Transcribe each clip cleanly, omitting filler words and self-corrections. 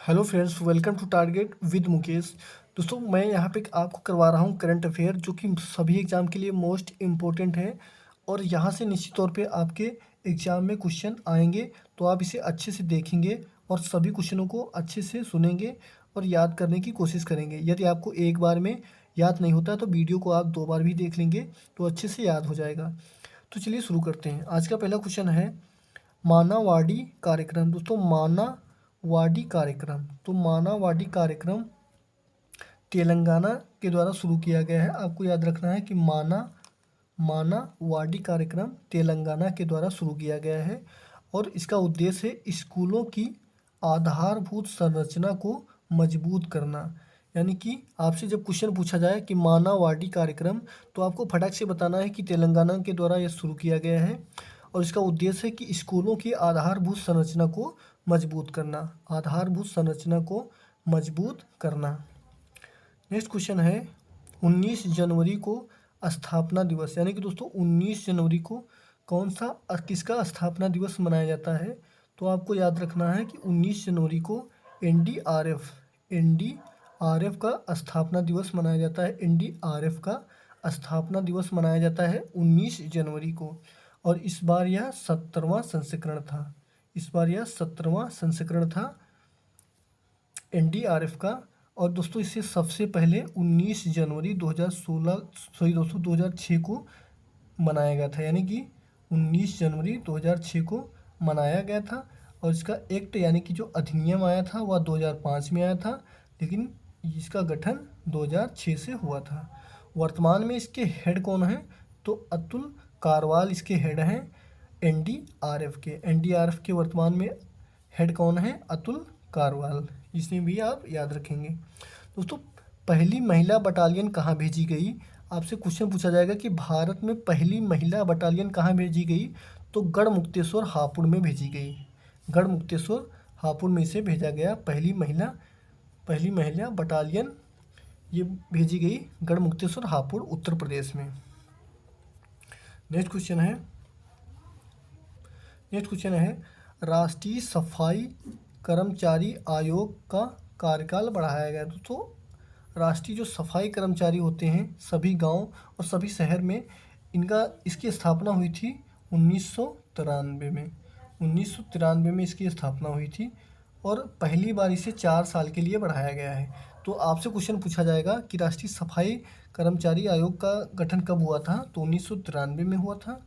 Hello friends, welcome to target with Mukesh. दोस्तों, मैं यहाँ पे आपको करवा रहा हूँ करंट अफेयर, जो कि सभी एग्ज़ाम के लिए मोस्ट इम्पोर्टेंट है। और यहाँ से निश्चित तौर पे आपके एग्ज़ाम में क्वेश्चन आएंगे, तो आप इसे अच्छे से देखेंगे और सभी क्वेश्चनों को अच्छे से सुनेंगे और याद करने की कोशिश करेंगे। यदि आपको एक बार में याद नहीं होता तो वीडियो को आप 2 बार भी देख लेंगे तो अच्छे से याद हो जाएगा। तो चलिए शुरू करते हैं। आज का पहला क्वेश्चन है मानावाड़ी कार्यक्रम। दोस्तों, मानावाड़ी कार्यक्रम, तो मानावाड़ी कार्यक्रम तेलंगाना के द्वारा शुरू किया गया है। आपको याद रखना है कि मानावाड़ी कार्यक्रम तेलंगाना के द्वारा शुरू किया गया है और इसका उद्देश्य है स्कूलों की आधारभूत संरचना को मजबूत करना। यानी कि आपसे जब क्वेश्चन पूछा जाए कि मानावाड़ी कार्यक्रम, तो आपको फटाक से बताना है कि तेलंगाना के द्वारा यह शुरू किया गया है और इसका उद्देश्य है कि स्कूलों की आधारभूत संरचना को मजबूत करना। आधारभूत संरचना को मजबूत करना। नेक्स्ट क्वेश्चन है 19 जनवरी को स्थापना दिवस, यानी कि दोस्तों 19 जनवरी को किसका स्थापना दिवस मनाया जाता है। तो आपको याद रखना है कि 19 जनवरी को एनडीआरएफ का स्थापना दिवस मनाया जाता है। एनडीआरएफ का स्थापना दिवस मनाया जाता है 19 जनवरी को और इस बार यह 70वां संस्करण था। इस बार यह 70वां संस्करण था एनडीआरएफ का। और दोस्तों, इसे सबसे पहले 19 जनवरी 2006 को मनाया गया था, यानी कि 19 जनवरी 2006 को मनाया गया था। और इसका एक्ट यानी कि जो अधिनियम आया था वह 2005 में आया था, लेकिन इसका गठन 2006 से हुआ था। वर्तमान में इसके हेड कौन हैं, तो अतुल कारवाल इसके हेड हैं एनडीआरएफ के वर्तमान में हेड कौन है, अतुल कारवाल। इसे भी आप याद रखेंगे। दोस्तों, पहली महिला बटालियन कहाँ भेजी गई। आपसे क्वेश्चन पूछा जाएगा कि भारत में पहली महिला बटालियन कहाँ भेजी गई, तो गढ़मुक्तेश्वर हापुड़ में भेजी गई। गढ़मुक्तेश्वर हापुड़ में इसे भेजा गया। पहली महिला बटालियन ये भेजी गई गढ़मुक्तेश्वर हापुड़, उत्तर प्रदेश में। नेक्स्ट क्वेश्चन है राष्ट्रीय सफाई कर्मचारी आयोग का कार्यकाल बढ़ाया गया। तो राष्ट्रीय जो सफाई कर्मचारी होते हैं सभी गांव और सभी शहर में, इसकी स्थापना हुई थी 1993 में। 1993 में इसकी स्थापना हुई थी और पहली बार इसे 4 साल के लिए बढ़ाया गया है। तो आपसे क्वेश्चन पूछा जाएगा कि राष्ट्रीय सफाई कर्मचारी आयोग का गठन कब हुआ था, तो 1993 में हुआ था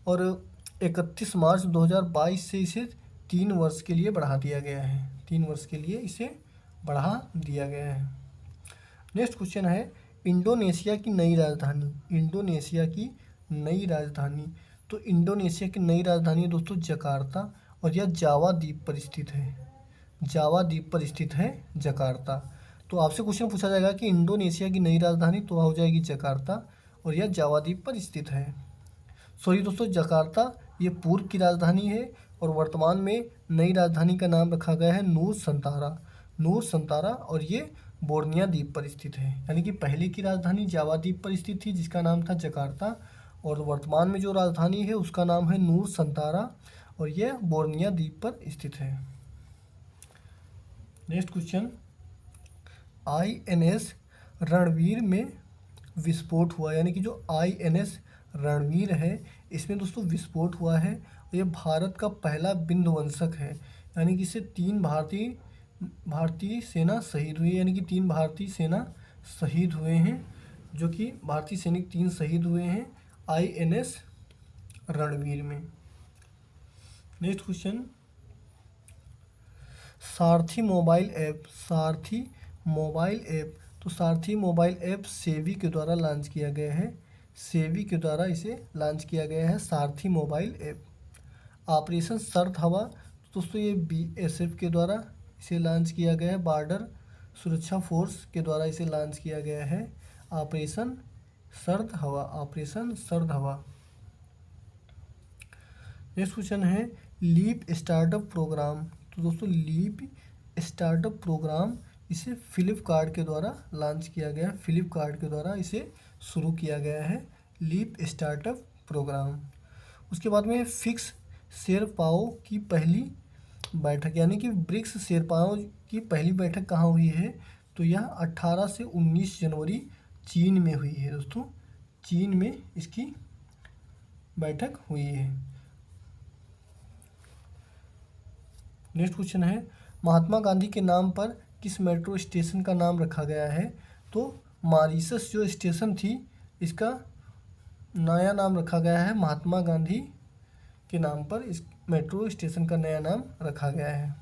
और 31 मार्च 2022 से इसे 3 वर्ष के लिए बढ़ा दिया गया है। 3 वर्ष के लिए इसे बढ़ा दिया गया है। नेक्स्ट क्वेश्चन है इंडोनेशिया की नई राजधानी। इंडोनेशिया की नई राजधानी, तो इंडोनेशिया की नई राजधानी है दोस्तों जकार्ता और यह जावा द्वीप पर स्थित है। जावा द्वीप पर स्थित है जकार्ता। तो आपसे क्वेश्चन पूछा जाएगा कि इंडोनेशिया की नई राजधानी, तो हो जाएगी जकार्ता और यह जावा द्वीप पर स्थित है। सॉरी दोस्तों, जकार्ता ये पूर्व की राजधानी है और वर्तमान में नई राजधानी का नाम रखा गया है नूर संतारा और ये बोर्निया द्वीप पर स्थित है। यानी कि पहले की राजधानी जावा द्वीप पर स्थित थी जिसका नाम था जकार्ता और वर्तमान में जो राजधानी है उसका नाम है नूर संतारा और यह बोर्निया द्वीप पर स्थित है। नेक्स्ट क्वेश्चन, आईएनएस रणवीर में विस्फोट हुआ। यानी कि जो आईएनएस रणवीर है इसमें दोस्तों विस्फोट हुआ है और यह भारत का पहला विध्वंसक है। यानी कि इसे 3 भारतीय सेना शहीद हुई, यानी कि 3 भारतीय सेना शहीद हुए हैं, जो कि भारतीय सैनिक 3 शहीद हुए हैं आईएनएस रणवीर में। नेक्स्ट क्वेश्चन, सारथी मोबाइल ऐप। तो सारथी मोबाइल ऐप सेवी के द्वारा लॉन्च किया गया है। सेवी के द्वारा इसे लॉन्च किया गया है सारथी मोबाइल ऐप। ऑपरेशन सर्द हवा, दोस्तों ये बीएसएफ के द्वारा इसे लॉन्च किया गया है। बॉर्डर सुरक्षा फोर्स के द्वारा इसे लॉन्च किया गया है। ऑपरेशन सर्द हवा। नेक्स्ट क्वेश्चन है लीप स्टार्टअप प्रोग्राम। तो दोस्तों लीप स्टार्टअप प्रोग्राम इसे फ्लिपकार्ट के द्वारा लॉन्च किया गया है। फ्लिपकार्ट के द्वारा इसे शुरू किया गया है लीप स्टार्टअप प्रोग्राम। उसके बाद में फिक्स शेरपाओ की पहली बैठक, यानी कि ब्रिक्स शेरपाओं की पहली बैठक कहाँ हुई है, तो यह 18 से 19 जनवरी चीन में हुई है दोस्तों। चीन में इसकी बैठक हुई है। नेक्स्ट क्वेश्चन है, महात्मा गांधी के नाम पर किस मेट्रो स्टेशन का नाम रखा गया है, तो मॉरिशस जो स्टेशन थी इसका नया नाम रखा गया है, महात्मा गांधी के नाम पर इस मेट्रो स्टेशन का नया नाम रखा गया है।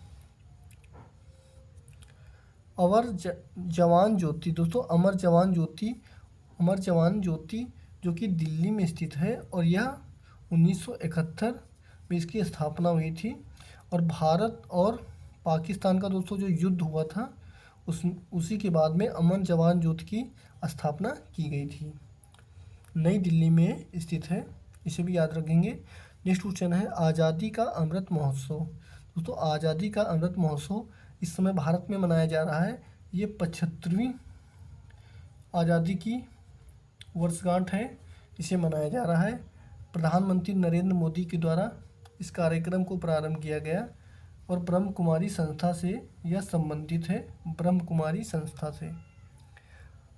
जवान ज्योति दोस्तों, अमर जवान ज्योति जो कि दिल्ली में स्थित है और यह 1971 में इसकी स्थापना हुई थी। और भारत और पाकिस्तान का दोस्तों जो युद्ध हुआ था उसी के बाद में अमर जवान ज्योति की स्थापना की गई थी। नई दिल्ली में स्थित है, इसे भी याद रखेंगे। नेक्स्ट क्वेश्चन है, आज़ादी का अमृत महोत्सव। दोस्तों आज़ादी का अमृत महोत्सव इस समय भारत में मनाया जा रहा है। ये 75वीं आज़ादी की वर्षगांठ है, इसे मनाया जा रहा है। प्रधानमंत्री नरेंद्र मोदी के द्वारा इस कार्यक्रम को प्रारंभ किया गया और ब्रह्म कुमारी संस्था से यह संबंधित है। ब्रह्म कुमारी संस्था से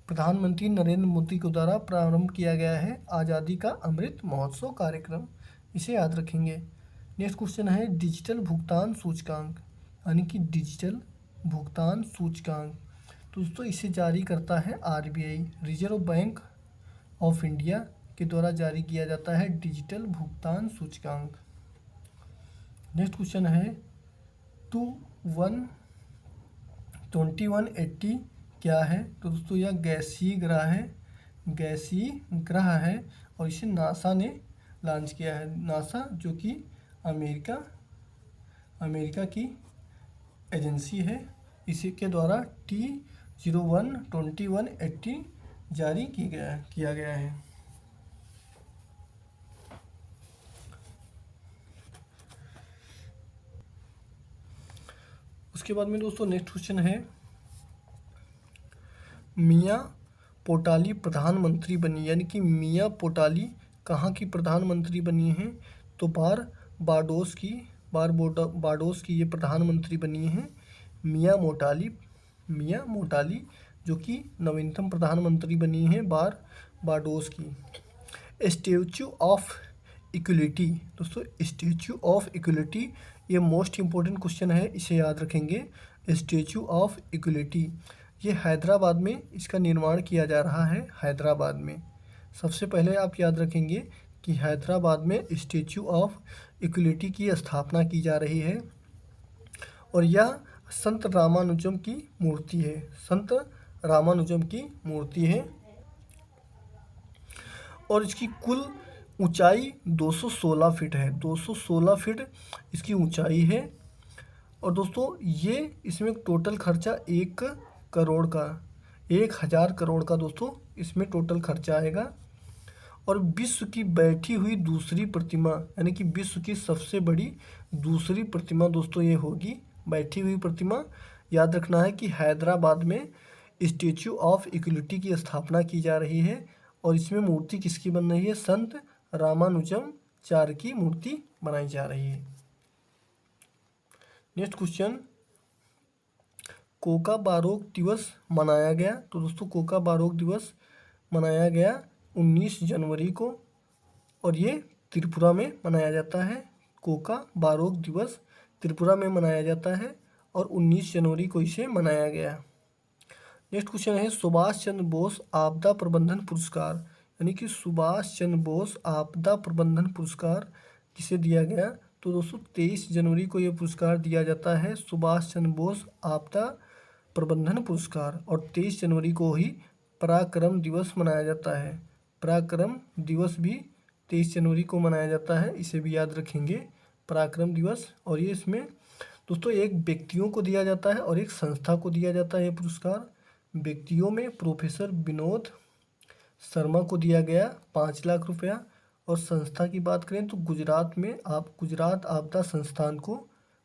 प्रधानमंत्री नरेंद्र मोदी के द्वारा प्रारंभ किया गया है आज़ादी का अमृत महोत्सव कार्यक्रम, इसे याद रखेंगे। नेक्स्ट क्वेश्चन है, डिजिटल भुगतान सूचकांक, यानी कि डिजिटल भुगतान सूचकांक तो दोस्तों इसे जारी करता है RBI, reserve bank of India के द्वारा जारी किया जाता है डिजिटल भुगतान सूचकांक। नेक्स्ट क्वेश्चन है, 2180 क्या है, तो दोस्तों यह गैसीय ग्रह है और इसे नासा ने लॉन्च किया है। नासा जो कि अमेरिका की एजेंसी है, इसी के द्वारा T012180 जारी किया गया है। उसके बाद में दोस्तों नेक्स्ट क्वेश्चन है, मियाँ पोटाली प्रधानमंत्री बनी, यानी कि मियाँ पोटाली कहाँ की प्रधानमंत्री बनी हैं, तो बारबाडोस की ये प्रधानमंत्री बनी हैं मियाँ मोटाली जो कि नवीनतम प्रधानमंत्री बनी हैं बारबाडोस की। स्टैच्यू ऑफ इक्वलिटी दोस्तों, स्टैच्यू ऑफ इक्वलिटी ये मोस्ट इम्पोर्टेंट क्वेश्चन है, इसे याद रखेंगे। स्टैच्यू ऑफ इक्वलिटी ये हैदराबाद में इसका निर्माण किया जा रहा है। हैदराबाद में सबसे पहले आप याद रखेंगे कि हैदराबाद में स्टैच्यू ऑफ इक्वलिटी की स्थापना की जा रही है और यह संत रामानुजम की मूर्ति है और इसकी कुल ऊंचाई 216 फीट है। 216 फीट इसकी ऊंचाई है और दोस्तों ये इसमें टोटल खर्चा 1,000 करोड़ का दोस्तों इसमें टोटल खर्चा आएगा। और विश्व की बैठी हुई दूसरी प्रतिमा, यानी कि विश्व की सबसे बड़ी दूसरी प्रतिमा दोस्तों ये होगी बैठी हुई प्रतिमा। याद रखना है कि हैदराबाद में स्टैच्यू ऑफ इक्वलिटी की स्थापना की जा रही है और इसमें मूर्ति किसकी बन रही है, संत रामानुजम की मूर्ति बनाई जा रही है। नेक्स्ट क्वेश्चन, कोका बारोक दिवस मनाया गया, तो दोस्तों कोका बारोक दिवस मनाया गया 19 जनवरी को और ये त्रिपुरा में मनाया जाता है। कोका बारोक दिवस त्रिपुरा में मनाया जाता है और 19 जनवरी को इसे मनाया गया। नेक्स्ट क्वेश्चन है, सुभाष चंद्र बोस आपदा प्रबंधन पुरस्कार, यानी कि सुभाष चंद्र बोस आपदा प्रबंधन पुरस्कार किसे दिया गया, तो दोस्तों 23 जनवरी को यह पुरस्कार दिया जाता है, सुभाष चंद्र बोस आपदा प्रबंधन पुरस्कार। और 23 जनवरी को ही पराक्रम दिवस मनाया जाता है। पराक्रम दिवस भी 23 जनवरी को मनाया जाता है, इसे भी याद रखेंगे पराक्रम दिवस। और ये इसमें दोस्तों एक व्यक्तियों को दिया जाता है और एक संस्था को दिया जाता है ये पुरस्कार। व्यक्तियों में प्रोफेसर विनोद शर्मा को दिया गया 5 लाख रुपया और संस्था की बात करें तो गुजरात आपदा संस्थान को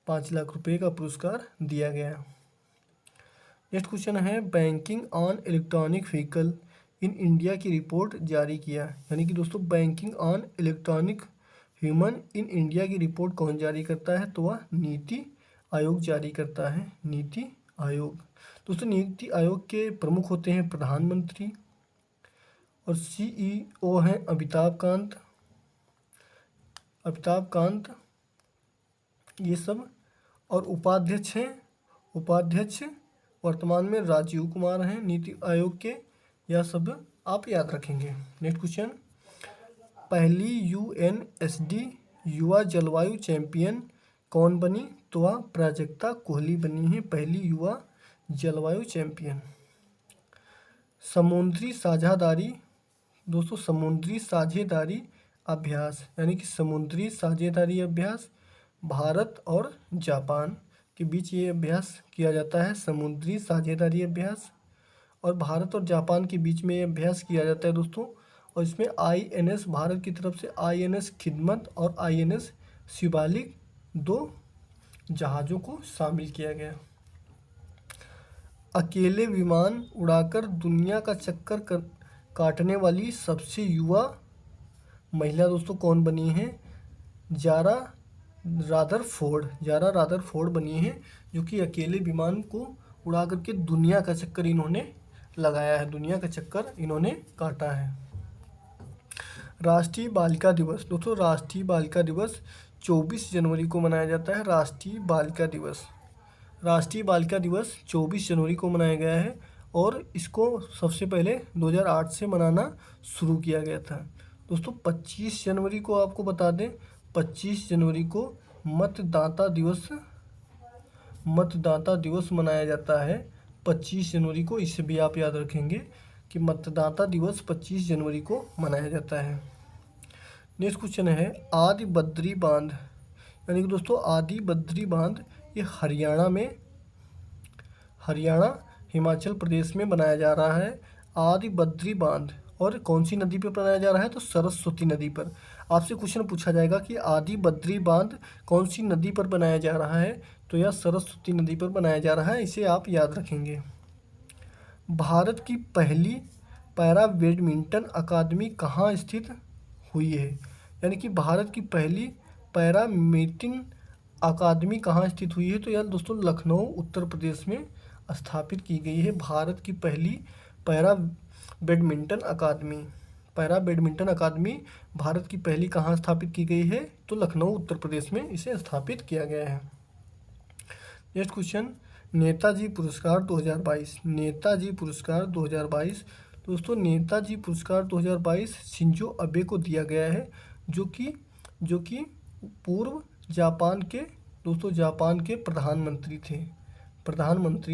5 लाख रुपये का पुरस्कार दिया गया। नेक्स्ट क्वेश्चन है, banking on electronic vehicle in India की रिपोर्ट जारी किया, यानी कि दोस्तों banking on electronic human in India की रिपोर्ट कौन जारी करता है, तो वह नीति आयोग जारी करता है? नीति आयोग। दोस्तों नीति आयोग के प्रमुख होते हैं प्रधानमंत्री और CEO हैं अमिताभ कांत ये सब। और उपाध्यक्ष वर्तमान में राजीव कुमार हैं नीति आयोग के। यह सब आप याद रखेंगे। नेक्स्ट क्वेश्चन, पहली UNSD युवा जलवायु चैंपियन कौन बनी? तो वह प्राजक्ता कोहली बनी है पहली युवा जलवायु चैंपियन। समुद्री साझेदारी दोस्तों, समुद्री साझेदारी अभ्यास यानी कि समुद्री साझेदारी अभ्यास भारत और जापान के बीच ये अभ्यास किया जाता है, समुद्री साझेदारी अभ्यास। और भारत और जापान के बीच में ये अभ्यास किया जाता है दोस्तों। और इसमें INS भारत की तरफ से INS खिदमत और INS शिवालिक 2 जहाज़ों को शामिल किया गया। अकेले विमान उड़ाकर दुनिया का चक्कर काटने वाली सबसे युवा महिला दोस्तों कौन बनी है? जारा रादरफोर्ड बनी है, जो कि अकेले विमान को उड़ा करके दुनिया का चक्कर इन्होंने लगाया है, दुनिया का चक्कर इन्होंने काटा है। राष्ट्रीय बालिका दिवस दोस्तों, राष्ट्रीय बालिका दिवस 24 जनवरी को मनाया जाता है। राष्ट्रीय बालिका दिवस 24 जनवरी को मनाया गया है और इसको सबसे पहले 2008 से मनाना शुरू किया गया था। दोस्तों 25 जनवरी को आपको बता दें, 25 जनवरी को मतदाता दिवस मनाया जाता है 25 जनवरी को। इसे भी आप याद रखेंगे कि मतदाता दिवस 25 जनवरी को मनाया जाता है। नेक्स्ट क्वेश्चन है आदि बद्री बांध, यानी कि दोस्तों आदि बद्री बांध ये हरियाणा हिमाचल प्रदेश में बनाया जा रहा है। आदि बद्री बांध और कौन सी नदी पर बनाया जा रहा है? तो सरस्वती नदी पर। आपसे क्वेश्चन पूछा जाएगा कि आदि बद्री बांध कौन सी नदी पर बनाया जा रहा है? तो यह सरस्वती नदी पर बनाया जा रहा है, इसे आप याद रखेंगे। भारत की पहली पैरा बैडमिंटन अकादमी कहाँ स्थित हुई है? यानी कि भारत की पहली पैरा बैडमिंटन अकादमी कहाँ स्थित हुई है? तो यार दोस्तों लखनऊ उत्तर प्रदेश में स्थापित की गई है भारत की पहली पैरा बैडमिंटन अकादमी भारत की पहली कहाँ स्थापित की गई है? तो लखनऊ उत्तर प्रदेश में इसे स्थापित किया गया है। नेक्स्ट क्वेश्चन, नेताजी पुरस्कार 2022। नेताजी पुरस्कार 2022 दोस्तों, नेताजी पुरस्कार 2022 शिंजो अबे को दिया गया है, जो कि पूर्व जापान के प्रधानमंत्री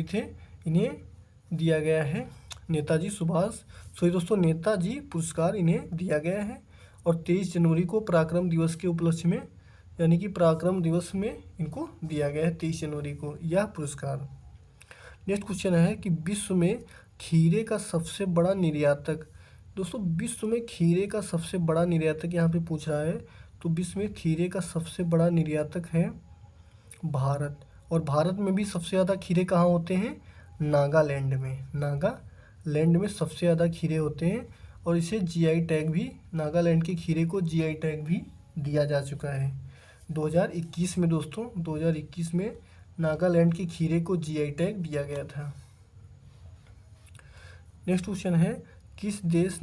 थे। इन्हें दिया गया है नेताजी पुरस्कार इन्हें दिया गया है। और 23 जनवरी को पराक्रम दिवस के उपलक्ष्य में, यानी कि पराक्रम दिवस में इनको दिया गया है 23 जनवरी को यह पुरस्कार। नेक्स्ट क्वेश्चन है कि विश्व में खीरे का सबसे बड़ा निर्यातक। दोस्तों विश्व में खीरे का सबसे बड़ा निर्यातक यहाँ पे पूछ रहा है, तो विश्व में खीरे का सबसे बड़ा निर्यातक है भारत। और भारत में भी सबसे ज़्यादा खीरे कहाँ होते हैं? नागालैंड में सबसे ज़्यादा खीरे होते हैं। और इसे GI टैग भी, नागालैंड के खीरे को GI टैग भी दिया जा चुका है 2021 में। दोस्तों 2021 में नागालैंड के खीरे को GI टैग दिया गया था। नेक्स्ट क्वेश्चन है किस देश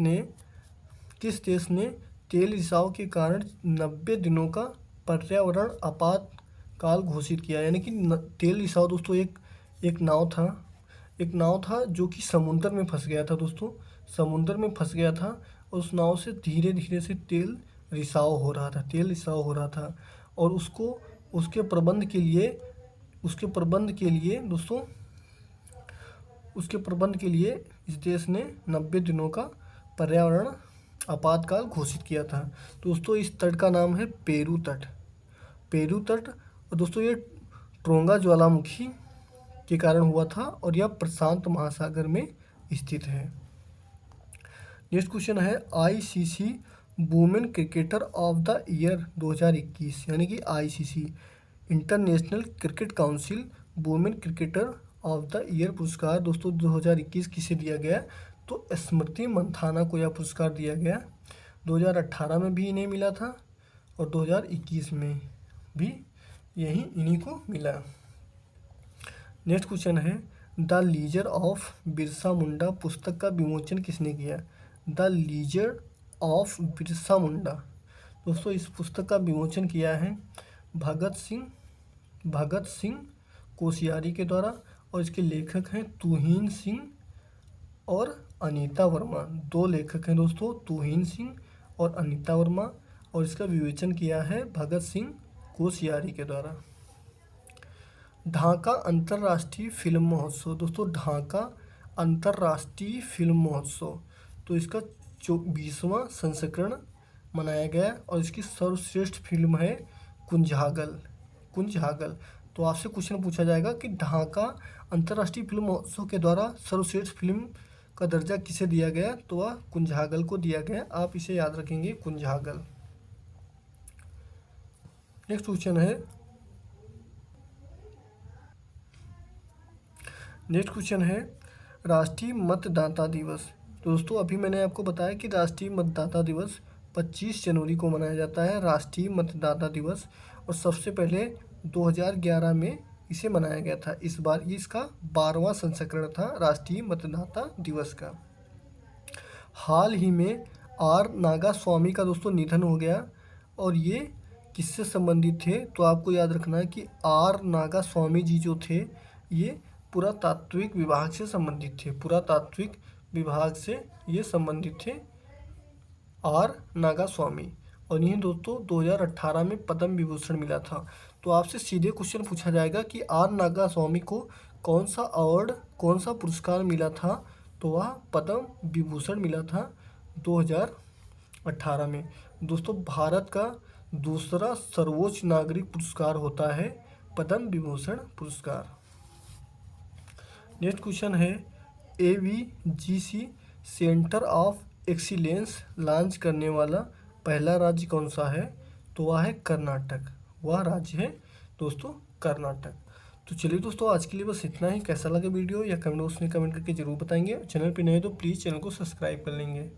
ने तेल रिसाव के कारण 90 दिनों का पर्यावरण आपातकाल घोषित किया? यानी कि तेल रिसाव दोस्तों एक नाव था जो कि समुद्र में फंस गया था दोस्तों, समुद्र में फंस गया था। और उस नाव से धीरे धीरे से तेल रिसाव हो रहा था। और उसके प्रबंध के लिए इस देश ने 90 दिनों का पर्यावरण आपातकाल घोषित किया था। दोस्तों इस तट का नाम है पेरू तट। और दोस्तों ये ट्रोंगा ज्वालामुखी के कारण हुआ था और यह प्रशांत महासागर में स्थित है। नेक्स्ट क्वेश्चन है ICC women cricketer of the year 2021, यानी कि ICC international cricket council women cricketer of the year पुरस्कार दोस्तों 2021 किसे दिया गया? तो स्मृति मंथाना को यह पुरस्कार दिया गया। 2018 में भी इन्हें मिला था और 2021 में भी इन्हीं को मिला। नेक्स्ट क्वेश्चन है the leisure of Birsa Munda पुस्तक का विमोचन किसने किया? The leisure of Birsa Munda दोस्तों इस पुस्तक का विमोचन किया है भगत सिंह कोश्यारी के द्वारा, और इसके लेखक हैं तुहिन सिंह और अनीता वर्मा। दो लेखक हैं दोस्तों, तुहिन सिंह और अनीता वर्मा, और इसका विवेचन किया है भगत सिंह कोश्यारी के द्वारा। ढाका अंतर्राष्ट्रीय फिल्म महोत्सव दोस्तों, ढाका अंतर्राष्ट्रीय फिल्म महोत्सव तो इसका 20वां संस्करण मनाया गया और इसकी सर्वश्रेष्ठ फिल्म है कुंजहागल। तो आपसे क्वेश्चन पूछा जाएगा कि ढाका अंतर्राष्ट्रीय फिल्म महोत्सव के द्वारा सर्वश्रेष्ठ फिल्म का दर्जा किसे दिया गया? तो वह कुंजहागल को दिया गया। आप इसे याद रखेंगे, कुंजहागल। नेक्स्ट क्वेश्चन है राष्ट्रीय मतदाता दिवस। दोस्तों अभी मैंने आपको बताया कि राष्ट्रीय मतदाता दिवस 25 जनवरी को मनाया जाता है, राष्ट्रीय मतदाता दिवस, और सबसे पहले 2011 में इसे मनाया गया था। इस बार ये इसका 12वां संस्करण था राष्ट्रीय मतदाता दिवस का। हाल ही में आर नागास्वामी का दोस्तों निधन हो गया, और ये किससे संबंधित थे? तो आपको याद रखना है कि आर नागास्वामी जी जो थे ये पुरातात्विक विभाग से संबंधित थे, पुरातात्विक विभाग से ये संबंधित थे आर नागास्वामी, और इन्हें दोस्तों 2018 में पद्म विभूषण मिला था। तो आपसे सीधे क्वेश्चन पूछा जाएगा कि आर नागास्वामी को कौन सा अवार्ड, कौन सा पुरस्कार मिला था? तो वह पद्म विभूषण मिला था 2018 में। दोस्तों भारत का दूसरा सर्वोच्च नागरिक पुरस्कार होता है पद्म विभूषण पुरस्कार। नेक्स्ट क्वेश्चन है AVGC centre of excellence launch करने वाला पहला राज्य कौन सा है? तो वह है कर्नाटक, वह राज्य है दोस्तों कर्नाटक। तो चलिए दोस्तों आज के लिए बस इतना ही। कैसा लगा वीडियो या कमेंट बॉक्स में कमेंट करके जरूर बताएंगे। चैनल पे नए तो प्लीज़ चैनल को सब्सक्राइब कर लेंगे।